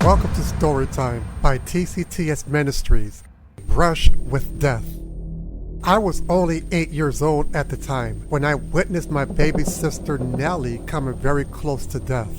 Welcome to Storytime by TCTS Ministries, Brush with Death. I was only 8 years old at the time when I witnessed my baby sister Nellie coming very close to death.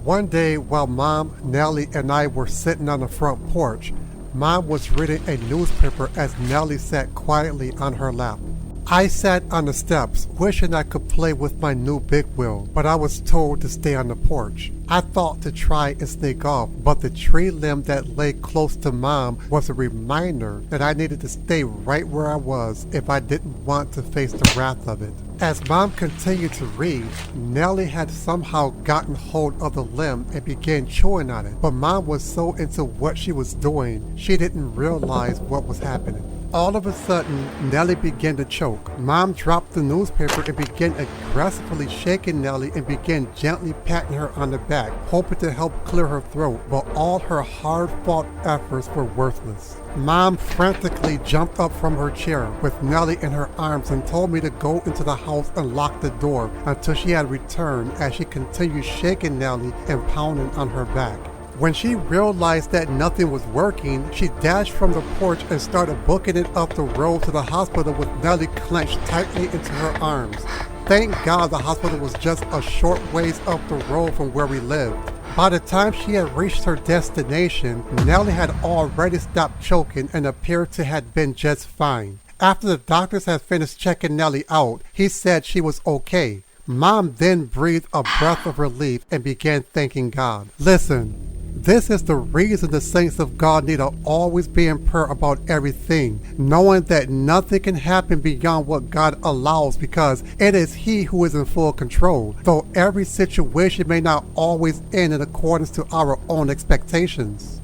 One day while Mom, Nellie, and I were sitting on the front porch, Mom was reading a newspaper as Nellie sat quietly on her lap. I sat on the steps, wishing I could play with my new big wheel, but I was told to stay on the porch. I thought to try and sneak off, but the tree limb that lay close to Mom was a reminder that I needed to stay right where I was if I didn't want to face the wrath of it. As Mom continued to read, Nellie had somehow gotten hold of the limb and began chewing on it, but Mom was so into what she was doing, she didn't realize what was happening. All of a sudden, Nellie began to choke. Mom dropped the newspaper and began aggressively shaking Nellie and began gently patting her on the back, hoping to help clear her throat, but all her hard-fought efforts were worthless. Mom frantically jumped up from her chair with Nellie in her arms and told me to go into the house and lock the door until she had returned as she continued shaking Nellie and pounding on her back. When she realized that nothing was working, she dashed from the porch and started booking it up the road to the hospital with Nellie clenched tightly into her arms. Thank God the hospital was just a short ways up the road from where we lived. By the time she had reached her destination, Nellie had already stopped choking and appeared to have been just fine. After the doctors had finished checking Nellie out, he said she was okay. Mom then breathed a breath of relief and began thanking God. Listen. This is the reason the saints of God need to always be in prayer about everything, knowing that nothing can happen beyond what God allows because it is He who is in full control, though every situation may not always end in accordance to our own expectations.